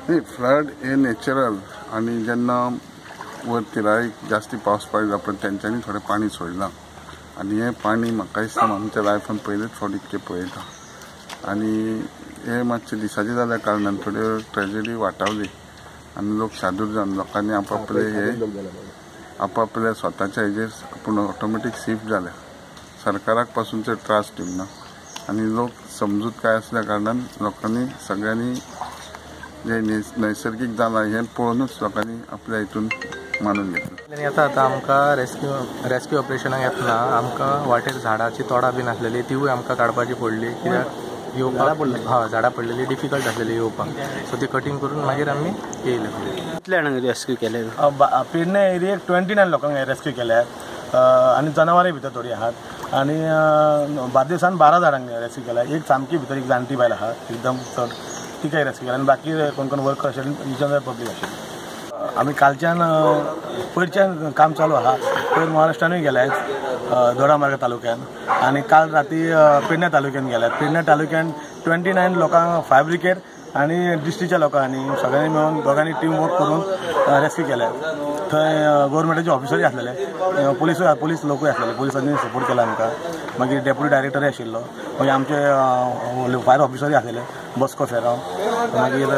नाही, फ्लड हे नॅचरल आणि जेन्ना वर तिराईक जास्ती पावस पडला पण तेंच्यांनी थोडें पाणी सोडलां आणि हे पाणी म्हाका दिसता आमच्या लायफान पयलेच फावटी इतकें पळयता आणि हे मातशें दिसाचें जाल्या कारणान थोड्यो ट्रेजेडी वाटावली आणि लोक शादूर जावन लोकांनी आपापल्या स्वताच्या हेजेर पूण ऑटोमॅटीक शिफ्ट जाल्या. सरकाराक पासून ते त्रास दिवना आणि लोक समजूत काय असल्या कारणान लोकांनी सगळ्यांनी जे नैसर्गिक जालां हें पळोवनूच लोकांनी आपल्या हितून मानून घेतलं. आता आमकां रेस्क्यू ऑपरेशनाक येतना आमकां वाटेर झाडाची तोडां बीन आसलेली तीवूय आमकां काडपाची पडली कित्याक येवपाक झाडां पडलेली डिफिकल्ट आसलेली येवपाक, सो ती कटींग करून मागीर आमी येयले. कितले जाणांक रेस्क्यू केले? पेडणे एरियेक 29 लोकांक रेस्क्यू केल्यात आणि जनावरांय भितर थोडी आहात आणि बार्देसान 12 जाणांक रेस्क्यू केल्या. एक सामकी भितर एक जाणटी बायल आहा एकदम चड, तिकाय रेस्क्यू केल्या आणि बाकी कोण कोण वर्कर आशिल्ले रिजनल पब्लीक आशिल्ले. आमी कालच्यान पयरच्यान काम चालू आहा. पयर महाराष्ट्रानूय गेल्यात दोडामार्ग तालुक्यान आणि काल राती पेडणे तालुक्यान गेल्यात. पेडणे तालुक्यान 29 लोकांक फायर ब्रिगेड आणि डिस्ट्रिक्टच्या लोकांनी सगळ्यांनी मेळून दोगांनी टीम वर्क करून रेस्क्यू केल्यात. थंय गव्हर्मेंटाचे ऑफिसरूय आसलेले, पोलीस लोकूय आसलेले, पोलिसांनी सपोर्ट केला आमकां. मागीर डेप्युटी डायरेक्टरूय आशिल्लो, मागीर आमचे फायर ऑफिसरूय आसलेले बस्को फेराव, मागीर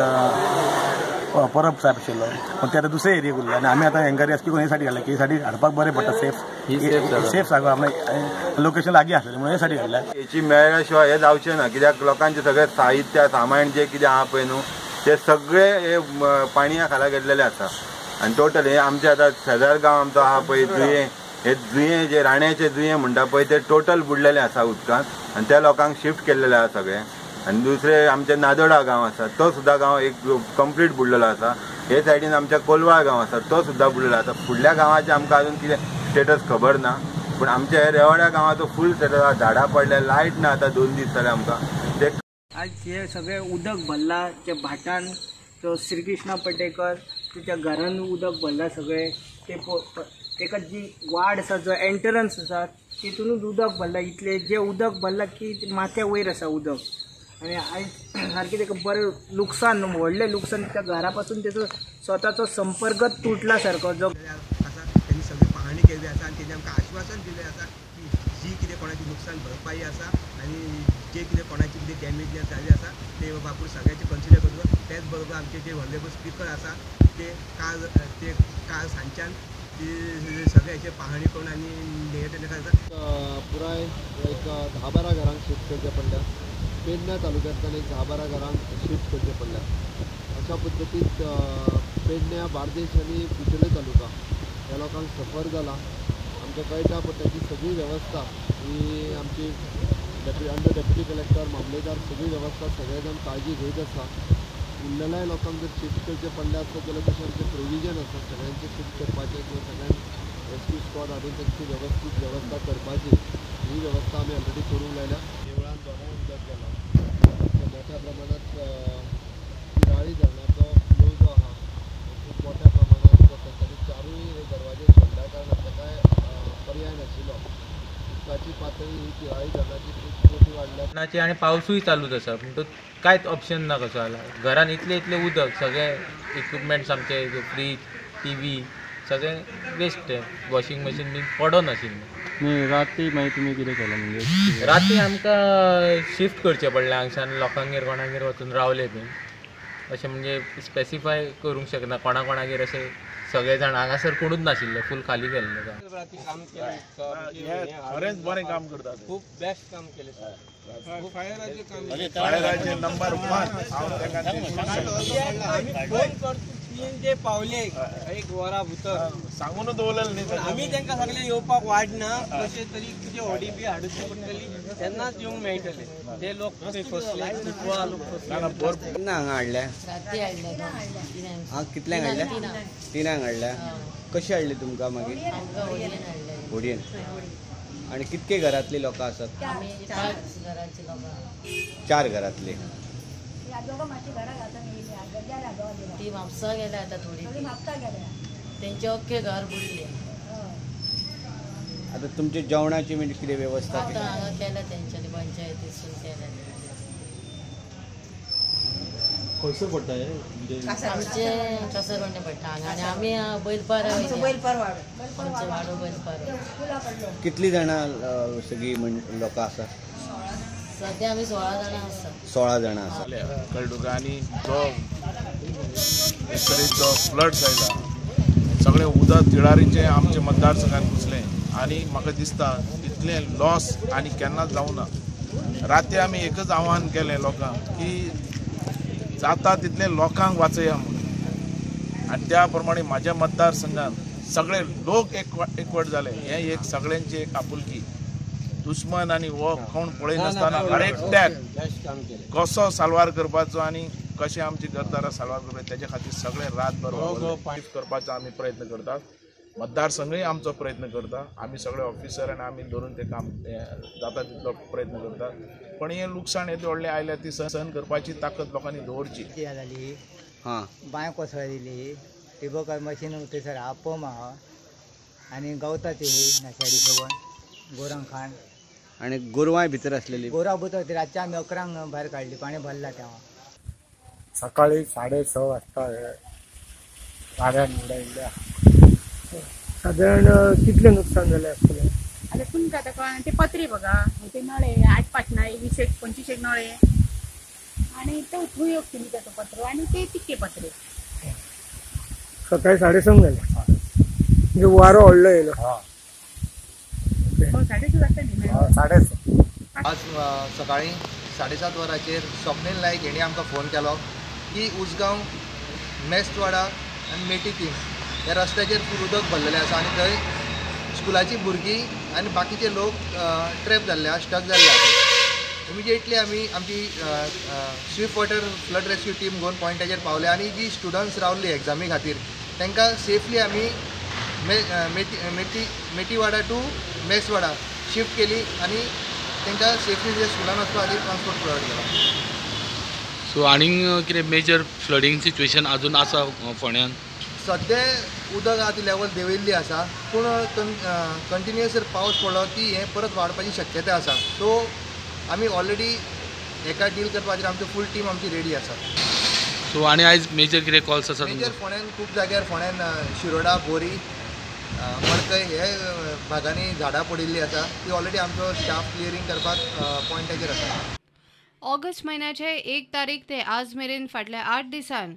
परब साहेब आशिल्लो. पण ते आतां दुसरे एरियेक उरले आनी आमी आतां हांकां रेस्क्यू करून हे साठी घातले की हे साठी हाडपाक बरें पडटा, सेफ जागो आपल्या लोकेशन लागीं आसलेलें म्हणून हे साठी घातल्या. हेची मेळ्ळ्या शिवाय हे जावचें ना, कित्याक लोकांचे सगळे साहित्य सामान जे कितें आहा पळय न्हू ते सगळे हे पाणया खाला गेल्लेले आसा. आनी टोटल हे आमचे आतां शेजार गांव आमचो आहा पळय जुये, हे जुये जे राण्याचे जुये म्हणटा पळय ते टोटल बुडलेले आसा उदकांत आनी त्या लोकांक शिफ्ट केल्लेले आहा सगळे. आणि दुसरे आमचे नादोडा गांव आसा तो सुद्दां गांव एक कंप्लीट बुडलेलो आसा. हे सायडीन आमच्या कोलवाळ गांव आसा तो सुद्दां बुडलेलो आसा. फुडल्या गांवाचे आमकां अजून कितें स्टेटस खबर ना, पूण आमच्या हे रेवाड्या गांवाचो फूल स्टेटस आसा. झाडां पडल्या, लायट ना आतां 2 दीस जाले आमकां. ते आज हे सगळे उदक भरला ते भाटान, तो श्रीकृष्णा पटेकर तुझ्या घरान उदक भरला सगळे. तेका जी वाड आसा जो एंट्रन्स आसा तितूनच उदक भरला. इतले जे उदक भरला की माथ्या वयर आसा उदक आणि आयज सारकें तेका बरें लुकसाण, व्हडलें लुकसाण. त्या घरा पासून तेचो स्वताचो संपर्कच तुटला सारको जो आसा. त्यांनी सगळी पाहणी केली आसा आणि त्यांनी आमकां आश्वासन दिलें आसा की जी कितें कोणाची नुकसान भरपाई आसा आणि जे कितें कोणाची कितें डॅमेज जाली आसा ते बापूर सगळ्यांचे कन्सिडर करता. त्याच बरोबर आमचे जे व्हडले स्पीकर आसा ते काल सांच्यान सगळ्याचे पाहणी करून आनी पुराय एक 10-12 घरांक शिफ्ट करचे पडल्या. पेडण्या तालुक्यांतल्यान एक 10-12 घरांक शिफ्ट करचे पडल्या. अशा पद्दतीत पेडण्या, बार्देश आणि बिचोले तालुका ह्या लोकांक सफर जाला. आमकां कळटा पडटा की सगळी वेवस्था ही आमची अंडर डेप्युटी कलेक्टर, मामलेदार सगळी वेवस्था सगळे जाण काळजी घेत आसा. उरलेल्या लोकांक जर शिफ्ट करचे पडले आसत जाल्यार तशें आमचें प्रोविजन आसा सगळ्यांचे शिफ्ट करपाचें किंवा सगळ्यांक रेस्क्यू स्क्वॉड हाडून तांची वेवस्थीत वेवस्था करपाची ही वेवस्था आमी ऑलरेडी करूंक लायल्या. देवळान दोगांय उदक गेलां. मोठ्या प्रमाणात शिराळी धरणाचो फ्लो जो आहा खूब मोठ्या प्रमाणात जाता. तांणी 4 दरवाजे सोडल्या कारणान ताका पर्याय नाशिल्लो. उदकाची पातळी ही शिराळी धरणाची खूब मोठी वाडल्या आणि पावसूय चालूच आसा पूण कांयच ऑप्शन ना कसो जाला. घरान इतले उदक, सगळे इक्विपमेंट्स आमचे फ्रीज, टीव्ही सगळें वेस्ट. वॉशिंग मशीन बीन पडोन आशिल्लें. राती मागीर तुमी कितें केलें? म्हणजे राती आमकां शिफ्ट करचें पडलें हांगच्यान लोकांगेर कोणागेर वचून रावले बीन. अशें म्हणजे स्पेसिफाय करूंक शकना कोणागेर अशें सगळे जाण हांगासर कोणूच नाशिल्ले, फूल खाली केल्लें. खरेंच बरें काम करता, खूब बेस्ट काम केलें सर. फायराचे नंबर 1 जे पावले एक वरा भितर सांगून दवरलेलें न्ही. आमी तांकां सगळे येवपाक वाडना, कशें तरी कितें ODP हाडूची पडटली तेन्नाच येवंक मेळटले. ते लोक फसले, कुटवा लोक फसले. केन्ना हांगा हाडल्या? कितल्यांक हाडल्या? 3 हाडल्या. कशी हाडली तुमकां मागीर? होडयेन. आणि कितके घरातली लोकां आसात? 4 घरातली. ती म्हापसा गेल्या आता थोडी त्यांचे अख्खे घर बुडले. आता तुमच्या जेवणाची म्हणजे किती व्यवस्था आता हांगा केल्या त्यांच्यानी पंचायतीसून केल्या. खंयसर पडटा हें म्हणजे आमचे कसरवंडे पडटा हांगा आनी आमी बैलपार आमचे वाडो बैलपार. कितली जाणां सगळी लोकां आसा? सद्या आमी 16 जाणां आसा. 16 जाणां आसा. कळडुका आनी जो एक तरेचो फ्लड जायला सगळें उदक तिळारीचें आमच्या मतदारसंघात घुसलें आनी म्हाका दिसता इतलें लॉस आनी केन्नाच जावना. राती आमी एकच आव्हान केलें लोकांक की जाता तितलें लोकांक वाचया म्हणून आनी त्या प्रमाणे म्हाज्या मतदारसंघात सगळे लोक एकवट जाले. हें एक सगळ्यांची एक आपुलकी. दुश्मन आनी हो कोण पळयनासतना एकट्याक कसो साल्वार करपाचो आनी कशें आमची घरदारां साल्वार करपाचें तेजे खातीर सगळे रातभर करपाचो आमी प्रयत्न करतात. मतदारसंघय आमचो प्रयत्न करता. आमी सगळे ऑफिसर आनी आमी धरून तें काम जाता तितलो प्रयत्न करतात. पण हें लुकसाण येदे व्हडलें आयल्या ती सहन करपाची ताकद लोकांनी दवरची. जाली हां बांय कोसळिल्ली ठिबक मशीन थंयसर आहा पंप आहा आनी गवताची नाशाडी सबन गोरांक खाण आनी गोरवांय भितर आसलेली. गोरवां भितर रातचे आमी 11 भायर काडली पाणी भरला तेव्हा. सकाळी 6:30 वाजता गाड्यान उडयल्या. साधारण कितले नुकसान झाले असतले? आता तुमकां आतां कळना ते पत्रे बघा ते नळे 8 पाटणाय 20-25 नळे आणि तो उपयोग केली त्याचा पत्र आणि ते तितके पत्रे. सकाळी 6:30 झाले म्हणजे वारो व्हडलो येयलो. 6:30 वाजता न्ही. 6:30. आज सकाळी 7:30 वरांचेर स्वप्नील नायक हेणी आमकां फोन केलो की उसगांव मेस्तवाडा आनी मेटी 3 ह्या रस्त्याचेर फूल उदक भरलेलें आसा आनी थंय स्कुलाची भुरगीं आनी बाकीचे लोक ट्रॅप जाल्ले आहा, स्टक जाल्ले आसा. इमिजिएटली आमी आमची Swift water flood rescue team घेवन पॉयंटाचेर पावले आनी जी स्टुडंट्स रावल्ली एग्जामी खातीर तांकां सेफली आमी मेटीवाडा टू मेस्तवाडा शिफ्ट केली आनी तांकां सेफली जे स्कुलान वचपा खातीर ट्रान्सपोर्ट प्रोवायड केला. सो आनीक कितें मेजर फ्लडिंग सिच्युएशन अजून आसा फोंड्यान? सद्या उदक आहा ती लेवल देंवयल्ली आसा पूण कंटिन्युअस जर पावस पडलो ती हें परत वाडपाची शक्यताय आसा. सो आमी ऑलरेडी हेका डील करपा खातीर आमची फूल टीम आमची रेडी आसा. सो आनी आयज मेजर कितें कॉल्स आसा? मेजर फोंड्यान खूब जाग्यार फोंड्यान शिरोडा बोरी मडकय हे भागांनी झाडां पडिल्लीं आसा ती ऑलरेडी आमचो स्टाफ क्लियरिंग करपाक पॉयंटाचेर आसा. ऑगस्ट महिन्याचे 1 तारीख ते आज मेरेन फाटल्या 8 दिसान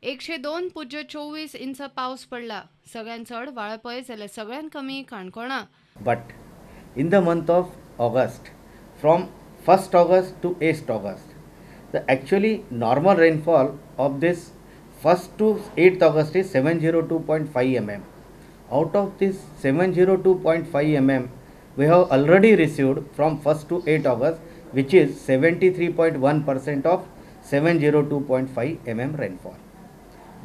102.24 इंच पावस पडला. सगळ्यात चड वाळपय जाल्यार सगळ्यात कमी काणकोणा. But in the month of August from 1st August to 8th August the actually normal rainfall of this 1st to 8th August is 702.5 mm. Out of this 702.5 mm we have already received from 1st to 8th August which is 73.1% of 702.5 mm rainfall.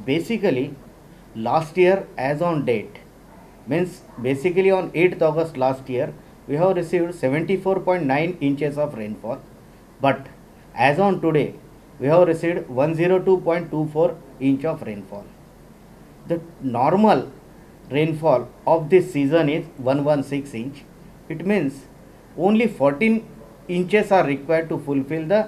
Basically last year as on date means basically on 8th August last year we have received 74.9 inches of rainfall, but as on today we have received 102.24 inch of rainfall. The normal rainfall of this season is 116 inch. It means only 14 inches are required to fulfill the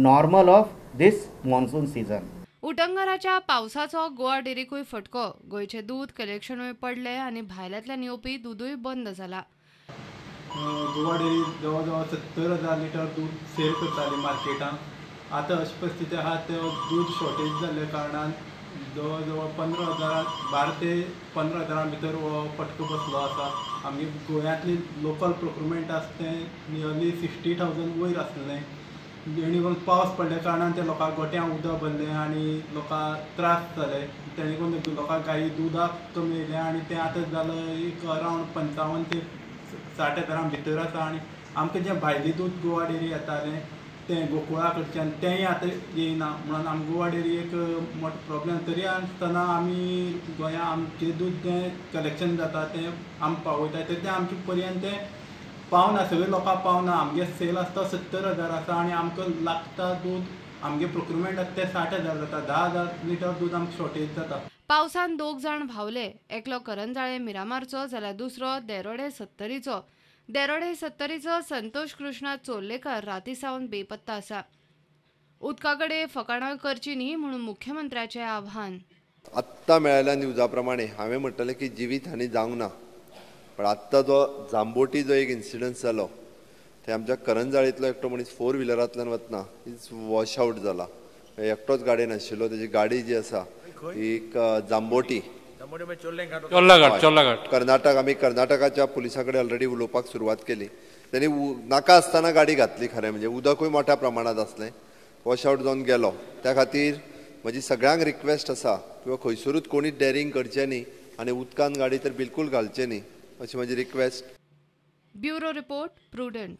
normal of this monsoon season. उटंगराच्या पावसाचो गोवा डेरीकूय फटको. गोयचे दूध कलेक्शनूय पडले आनी भायल्यांतल्यान येवपी दूदूय बंद जाला. Goa dairy जवळ जवळ 70,000 लिटर दूध सेल करताली मार्केटान. आतां अशी परिस्थिती आहा दूध शॉर्टेज जाल्ल्या कारणान जवळ जवळ 12 ते 15,000 भितर हो फटको बसलो आसा. आमगे गोंयांतली लोकल प्रोक्युरमेंट आसा तें नियरली 60,000 वयर आसलें. जेणे करून पावस पडल्या कारणान त्या लोकांक गोट्यां उदक भरलें आनी लोकांक त्रास जाले. तेणे करून लोकांक गायी दुदाक कमी येयलें आनी तें आतां जालें एक अरावंड 55 ते 60,000 भितर आसा. आनी आमकां जें भायलें दूद गोवा डेरी येतालें तें गोकुळा कडच्यान तेंय आतां येयना म्हणून आमकां गोवा डेरी एक मोठो प्रॉब्लेम. तरी आसतना आमी गोंयांत आमचें दूद जें कलेक्शन जाता तें आमी पावयता तर तें आमचे पर्यंत तें पावना, सगळे लोकांक पावना. आमगे सेल आसता 70,000 आसा आनी आमकां लागता दूद आमगे प्रोक्युरमेंट आसा तें 60,000 जाता. 10,000 लिटर दूद आमकां शॉर्टेज जाता. पावसान 2 जाण भावले. एकलो करंजाळे मिरामारचो जाल्यार दुसरो देरोडे 70रीचो. देरोडे 70रीचो संतोष कृष्णा चोर्लेकर राती सावन बेपत्ता आसा. उदकाकडे फकाणां करची न्ही म्हणून मुख्यमंत्र्याचें आव्हान. आत्ता मेळिल्ल्या न्यूजा प्रमाणे हांवें म्हटलें की जिवीत हानी जावंक ना, पण आत्ता जो जांबोटी जो एक इन्सिडंट जालो ते आमच्या करंजाळींतलो एकटो मनीस 4 व्हिलरांतल्यान वतना इज वॉश आउट जाला. एकटोच गाडयेन आशिल्लो, तेजी गाडी जी आसा एक जांबोटी कर्नाटक. आमी कर्नाटकाच्या पुलिसा कडेन ऑलरेडी उलोवपाक सुरवात केली. त्यांनी नाका आसतना गाडी घातली. खरें म्हणजे उदकूय मोठ्या प्रमाणात आसलें, वॉश आउट जावन गेलो. त्या खातीर म्हजी सगळ्यांक रिक्वेस्ट आसा किंवा खंयसरूच कोणी डेरिंग करचें न्ही आनी उदकान गाडी तर बिलकूल घालचें न्ही अशी म्हजी रिक्वेस्ट. Bureau report prudent.